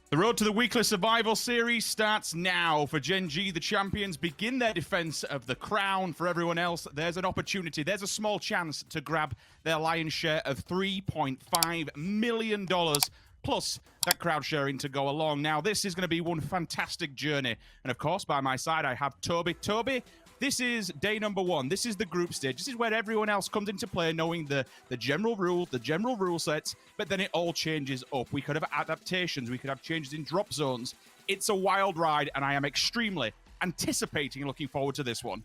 The road to the weekly survival series starts now. For Gen.G, the champions begin their defense of the crown. For everyone else, there's an opportunity. There's a small chance to grab their lion's share of $3.5 million, plus that crowd sharing to go along. Now, this is going to be one fantastic journey. And of course, by my side, I have Toby. Toby, this is day number 1. This is the group stage. This is where everyone else comes into play, knowing the general rules, the general rule sets, but then it all changes up. We could have adaptations. We could have changes in drop zones. It's a wild ride, and I am extremely anticipating and looking forward to this one.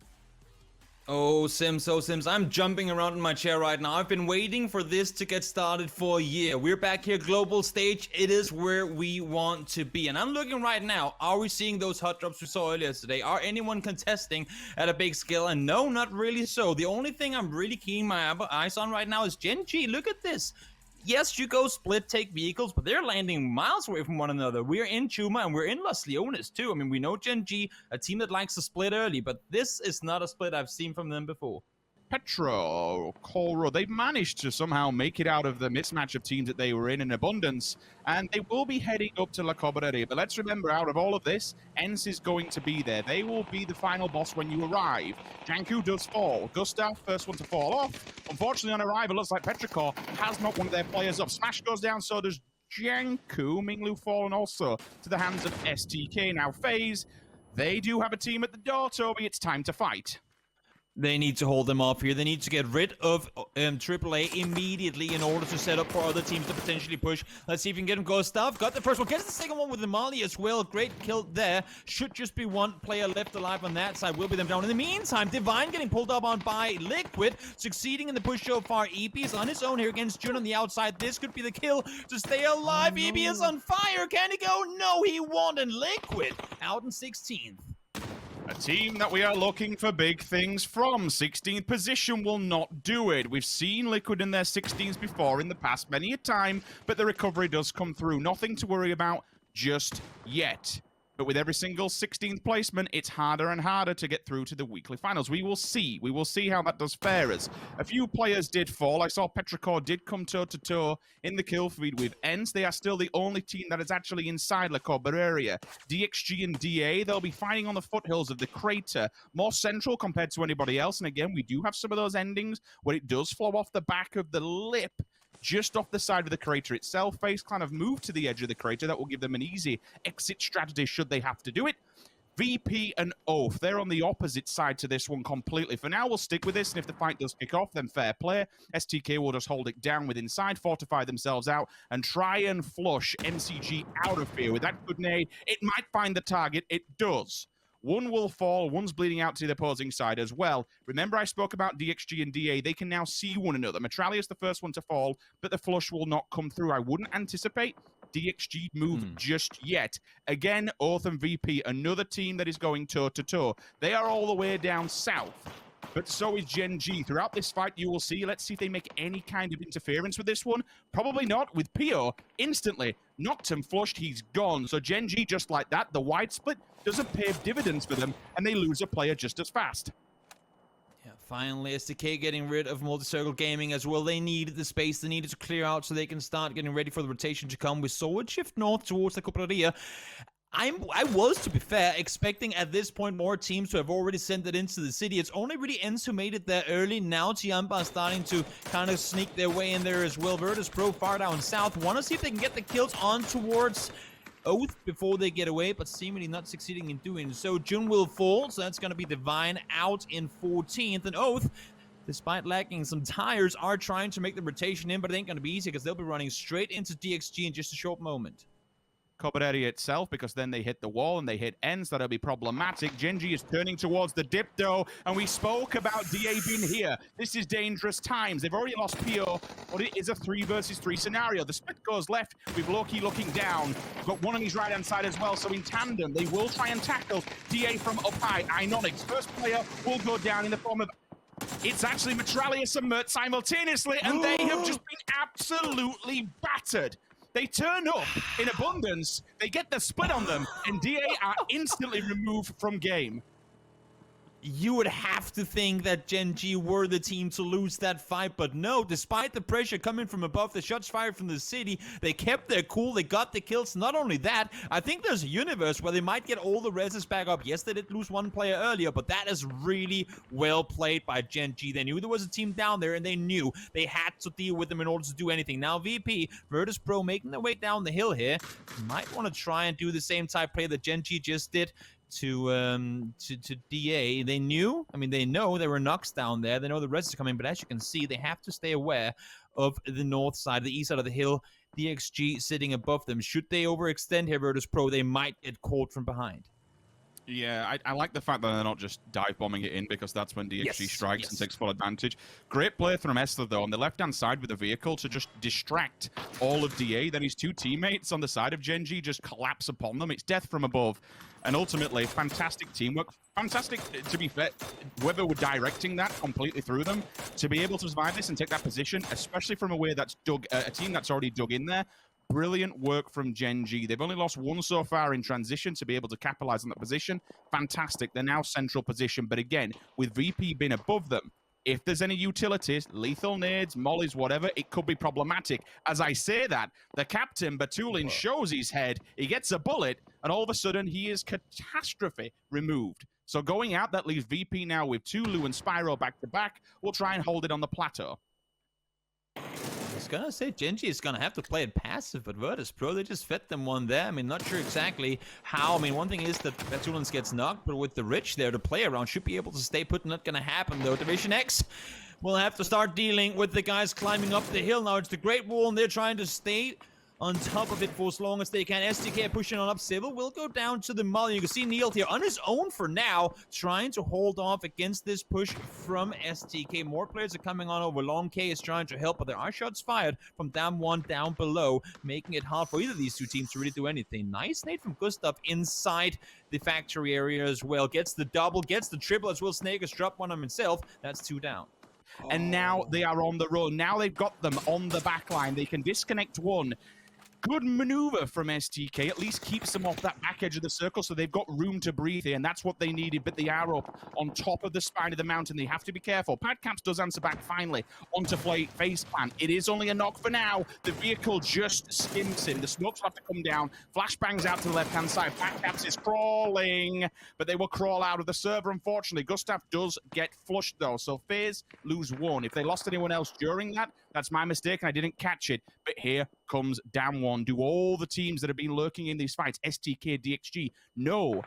Oh, Sims, I'm jumping around in my chair right now. I've been waiting for this to get started for a year. We're back here, global stage. It is where we want to be. And I'm looking right now. Are we seeing those hot drops we saw earlier today? Are anyone contesting at a big scale? And no, not really so. The only thing I'm really keeping my eyes on right now is Gen.G. Look at this. Yes, you go split take vehicles, but they're landing miles away from one another. We're in Chuma and we're in Los Leones too. I mean, we know Gen.G, a team that likes to split early, but this is not a split I've seen from them before. Petro, Colro, they've managed to somehow make it out of the mismatch of teams that they were in abundance, and they will be heading up to La Cabrera. But let's remember, out of all of this, ENCE is going to be there. They will be the final boss when you arrive. Janku does fall. Gustav, first one to fall off. Unfortunately, on arrival, looks like Petrichor has knocked one of their players up. Smash goes down, so does Janku. Minglu fallen also to the hands of STK. Now, FaZe, they do have a team at the door, Toby. It's time to fight. They need to hold them off here. They need to get rid of AAA immediately in order to set up for other teams to potentially push. Let's see if we can get him. Gustav got the first one. Gets the second one with Imali as well. Great kill there. Should just be one player left alive on that side. Will be them down. In the meantime, Divine getting pulled up on by Liquid. Succeeding in the push so far. EP is on his own here against Jun on the outside. This could be the kill to stay alive. EP is on fire. Can he go? No, he won't. And Liquid out in 16th. A team that we are looking for big things from. 16th position will not do it. We've seen Liquid in their 16s before in the past many a time, but the recovery does come through. Nothing to worry about just yet. But with every single 16th placement, it's harder and harder to get through to the weekly finals. We will see. We will see how that does fare us. A few players did fall. I saw Petrichor did come toe-to-toe in the kill feed with ENCE. They are still the only team that is actually inside La Cabrera area. DXG and DA, they'll be fighting on the foothills of the crater, more central compared to anybody else. And again, we do have some of those endings where it does flow off the back of the lip, just off the side of the crater itself. FaZe kind of move to the edge of the crater. That will give them an easy exit strategy should they have to do it. VP and Oath, they're on the opposite side to this one completely. For now, we'll stick with this, and if the fight does kick off, then fair play. STK will just hold it down with inside, fortify themselves out, and try and flush MCG out of here. With that good nade, it might find the target. It does. One will fall, one's bleeding out to the opposing side as well. Remember I spoke about DXG and DA, they can now see one another. Metralia's the first one to fall, but the flush will not come through. I wouldn't anticipate DXG move just yet. Again, Oath and VP, another team that is going toe-to-toe. They are all the way down south, but so is Gen.G. Throughout this fight, you will see. Let's see if they make any kind of interference with this one. Probably not. With Pio, instantly knocked him flushed, he's gone. So Gen.G, just like that, the wide split doesn't pay dividends for them, and they lose a player just as fast. Yeah, finally, SDK getting rid of Multi-Circle Gaming as well. They needed the space. They needed to clear out so they can start getting ready for the rotation to come. We saw it shift north towards the Cabrera. I was, to be fair, expecting at this point more teams to have already sent it into the city. It's only really ENCE who made it there early. Now Tiampa is starting to kind of sneak their way in there as well. Virtus Pro far down south. Want to see if they can get the kills on towards Oath before they get away, but seemingly not succeeding in doing so. Jun will fall, so that's going to be Divine out in 14th. And Oath, despite lacking some tires, are trying to make the rotation in, but it ain't going to be easy because they'll be running straight into DXG in just a short moment. Cabrera itself, because then they hit the wall and they hit ENCE. That'll be problematic. Gen.G is turning towards the dip, though, and we spoke about DA being here. This is dangerous times. They've already lost Pio, but it is a 3 versus 3 scenario. The split goes left with Loki looking down. We've got one on his right-hand side as well, so in tandem, they will try and tackle DA from up high. Inonix, first player, will go down in the form of... It's actually Metralius and Mert simultaneously, and they have just been absolutely battered. They turn up in abundance, they get the split on them, and DA are instantly removed from game. You would have to think that Gen.G were the team to lose that fight, but no, despite the pressure coming from above, the shots fired from the city, they kept their cool, they got the kills. Not only that, I think there's a universe where they might get all the reses back up. Yes, they did lose one player earlier, but that is really well played by Gen.G. They knew there was a team down there, and they knew they had to deal with them in order to do anything. Now VP, Virtus Pro making their way down the hill here. Might want to try and do the same type play that Gen.G just did to DA. They knew, I mean, they know there were knocks down there. They know the rest is coming, but as you can see, they have to stay aware of the north side, the east side of the hill. DXG sitting above them. Should they overextend here, Virtus Pro, they might get caught from behind. Yeah, I like the fact that they're not just dive bombing it in, because that's when DXG strikes and takes full advantage. Great play from Esther, though, on the left-hand side with the vehicle to just distract all of DA. Then his two teammates on the side of Gen.G just collapse upon them. It's death from above. And ultimately, fantastic teamwork. Fantastic, to be fair, whether we're directing that completely through them, to be able to survive this and take that position, especially from a way that's dug, a team that's already dug in there. Brilliant work from Gen.G. They've only lost one so far in transition to be able to capitalize on that position. Fantastic. They're now central position. But again, with VP being above them, if there's any utilities, lethal nades, mollies, whatever, it could be problematic. As I say that, the captain, Batulin, shows his head. He gets a bullet, and all of a sudden, he is catastrophe removed. So going out, that leaves VP now with Tulu and Spyro back-to-back. We'll try and hold it on the plateau. I was gonna say Gen.G is gonna have to play it passive, but Virtus Pro, they just fed them one there. I mean, not sure exactly how. I mean, one thing is that Batulins gets knocked, but with the Rich there to play around, should be able to stay put. Not gonna happen though. Division X will have to start dealing with the guys climbing up the hill now. It's the Great Wall, and they're trying to stay on top of it for as long as they can. STK pushing on up. Civil will go down to the Molly. You can see Neil here on his own for now, trying to hold off against this push from STK. More players are coming on over. Long K is trying to help, but there are shots fired from Dam 1 down below, making it hard for either of these two teams to really do anything. Nice nade from Gustav inside the factory area as well. Gets the double, gets the triple as well. Snake has dropped one on himself. That's 2 down. And now they are on the run. Now they've got them on the back line. They can disconnect one. Good maneuver from STK, at least keeps them off that back edge of the circle, so they've got room to breathe here, and that's what they needed. But they are up on top of the spine of the mountain. They have to be careful. Padcaps does answer back finally onto face plant. It is only a knock for now. The vehicle just skims him. The smokes will have to come down. Flashbangs out to the left-hand side. Padcaps is crawling, but they will crawl out of the server, unfortunately. Gustav does get flushed, though, so FaZe lose 1. If they lost anyone else during that, that's my mistake, and I didn't catch it. But here comes Dam 1. Do all the teams that have been lurking in these fights, STK, DXG, know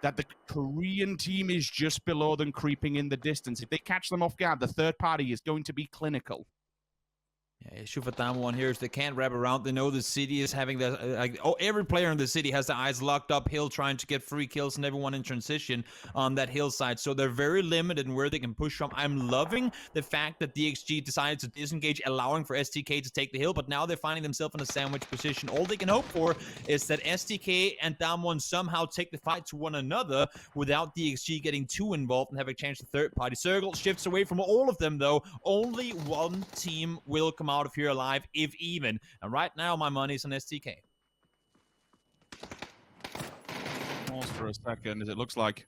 that the Korean team is just below them, creeping in the distance. If they catch them off guard, the third party is going to be clinical. Yeah, issue for Dam 1 here is they can't wrap around. They know the city is having the every player in the city has their eyes locked up hill, trying to get free kills, and everyone in transition on that hillside. So they're very limited in where they can push from. I'm loving the fact that DXG decided to disengage, allowing for STK to take the hill, but now they're finding themselves in a sandwich position. All they can hope for is that STK and Dam 1 somehow take the fight to one another without DXG getting too involved and having a chance to third party. Circle shifts away from all of them, though. Only one team will come out of here alive, if even. And right now, my money's on STK. Pause for a second, as it looks like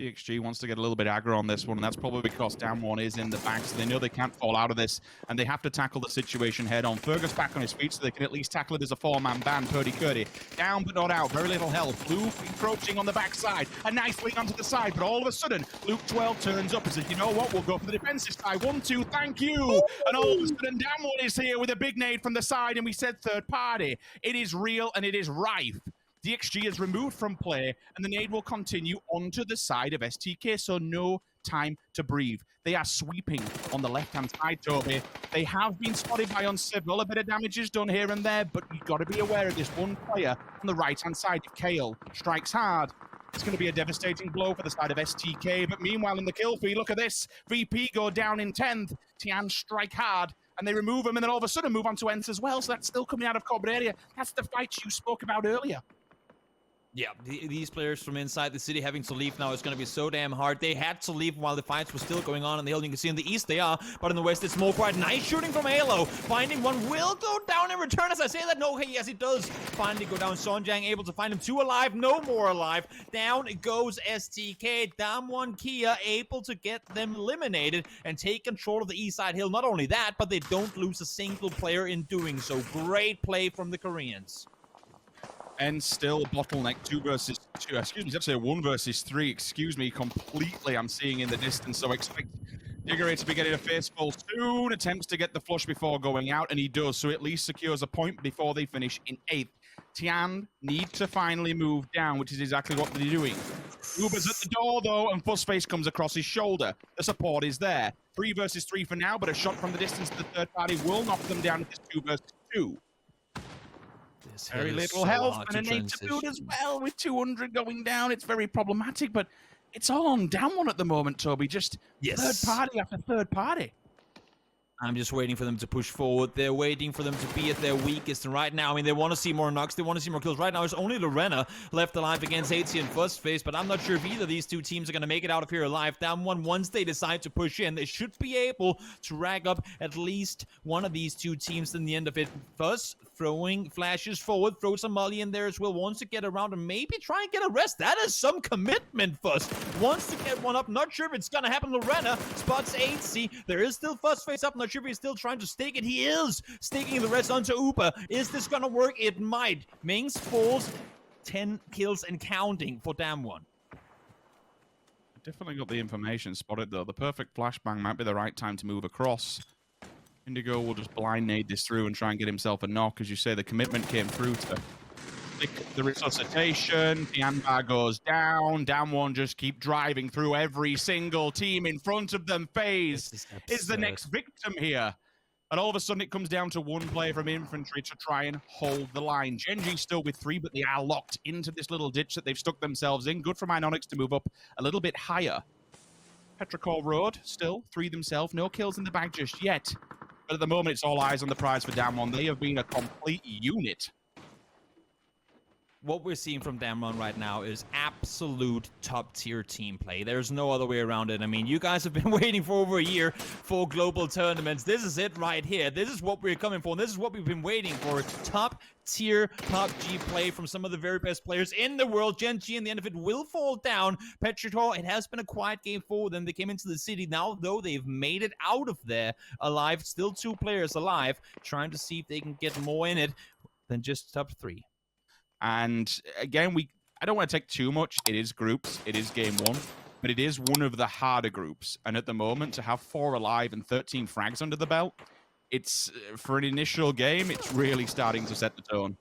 DXG wants to get a little bit aggro on this one, and that's probably because Dam 1 is in the back, so they know they can't fall out of this, and they have to tackle the situation head on. Fergus back on his feet, so they can at least tackle it as a 4-man band. Purdy Curdy down but not out, very little health. Blue encroaching on the backside, a nice link onto the side, but all of a sudden, Luke 12 turns up and says, you know what, we'll go for the defensive side. 1-2, thank you! And all of a sudden, Dam 1 is here with a big nade from the side, and we said third party. It is real, and it is rife. DXG is removed from play, and the nade will continue onto the side of STK, so no time to breathe. They are sweeping on the left-hand side, Toby. They have been spotted by Uncivil. A bit of damage is done here and there, but you've got to be aware of this one player on the right-hand side. Kale strikes hard. It's going to be a devastating blow for the side of STK, but meanwhile in the kill feed, look at this. VP go down in 10th. Tian strike hard, and they remove him, and then all of a sudden move on to Ents as well, so that's still coming out of Cabrera. That's the fight you spoke about earlier. Yeah, these players from inside the city having to leave now is going to be so damn hard. They had to leave while the fights were still going on in the hill. You can see in the east they are, but in the west it's more quiet. Nice shooting from Halo. Finding one will go down in return. As I say that, no, hey, yes, it does. Finally go down. Sonjang able to find him. 2 alive, no more alive. Down goes STK. Damwon Kia able to get them eliminated and take control of the east side hill. Not only that, but they don't lose a single player in doing so. Great play from the Koreans. And still bottleneck 2 versus 2. Excuse me, it's actually a 1 versus 3. Excuse me, completely. I'm seeing in the distance. So expect Diggery to be getting a face full soon. Attempts to get the flush before going out, and he does. So at least secures a point before they finish in 8th. Tian need to finally move down, which is exactly what they're doing. Uber's at the door, though, and Fuzzface comes across his shoulder. The support is there. 3 versus 3 for now, but a shot from the distance to the third party will knock them down to 2 versus 2. Very little health and a nade to boot as well, with 200 going down. It's very problematic, but it's all on Damwon at the moment, Toby. Just third party after third party. I'm just waiting for them to push forward. They're waiting for them to be at their weakest. And right now, I mean, they want to see more knocks. They want to see more kills. Right now, there's only Lorena left alive against AT and Fuzzface, but I'm not sure if either of these two teams are going to make it out of here alive. Damwon, once they decide to push in, they should be able to rag up at least one of these two teams in the end of it. Fuzz throwing flashes forward, throw some molly in there as well. Wants to get around and maybe try and get a rest. That is some commitment, Fuzz. Wants to get one up. Not sure if it's going to happen. Lorena spots 8C. There is still Fuzzface up. Not sure if he's still trying to stake it. He is staking the rest onto Upa. Is this going to work? It might. Mings falls 10 kills and counting for Damwon. Definitely got the information spotted, though. The perfect flashbang might be the right time to move across. Indigo will just blind nade this through and try and get himself a knock. As you say, the commitment came through to the resuscitation. Tianba goes down. Damwon just keep driving through every single team in front of them. FaZe is the next victim here. And all of a sudden, it comes down to one player from infantry to try and hold the line. Gen.G still with 3, but they are locked into this little ditch that they've stuck themselves in. Good for Minonix to move up a little bit higher. Petrichor Road still 3 themselves. No kills in the bag just yet. But at the moment, it's all eyes on the prize for Damwon. They have been a complete unit. What we're seeing from Damwon right now is absolute top-tier team play. There's no other way around it. I mean, you guys have been waiting for over a year for global tournaments. This is it right here. This is what we're coming for. And this is what we've been waiting for. Top-tier PUBG play from some of the very best players in the world. Gen.G in the end of it will fall down. Petrichor, it has been a quiet game for them. They came into the city. Now, though, they've made it out of there alive. Still 2 players alive. Trying to see if they can get more in it than just top 3. And again, I don't want to take too much. It is groups. It is game 1. But it is one of the harder groups. And at the moment, to have 4 alive and 13 frags under the belt, it's, for an initial game, it's really starting to set the tone.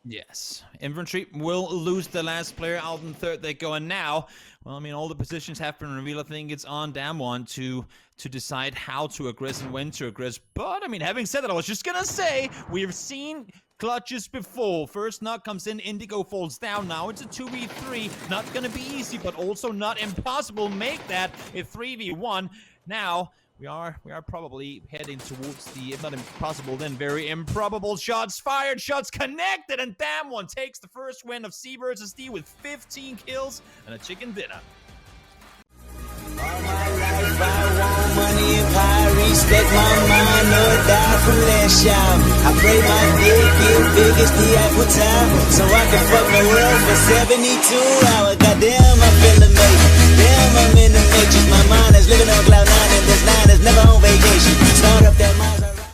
Yes. Infantry will lose the last player out in third. They go, and now, well, I mean, all the positions have been revealed. I think it's on Damwon to decide how to aggress and when to aggress. But, I mean, having said that, I was just going to say, we've seen clutches before. First knock comes in, Indigo falls down. Now it's a 2v3. Not going to be easy, but also not impossible. Make that a 3v1. Now, we are probably heading towards the, if not impossible, then very improbable. Shots fired, shots connected, and Damwon takes the first win of C versus D with 15 kills and a chicken dinner. All my life I want money and power, respect my mind, no die from last y'all. I pray my dick get big as the Apple Tower, so I can fuck the world for 72 hours. Goddamn, I feel amazing. Damn, I'm in the matrix. My mind is living on cloud 9 and this 9 is never on vacation. So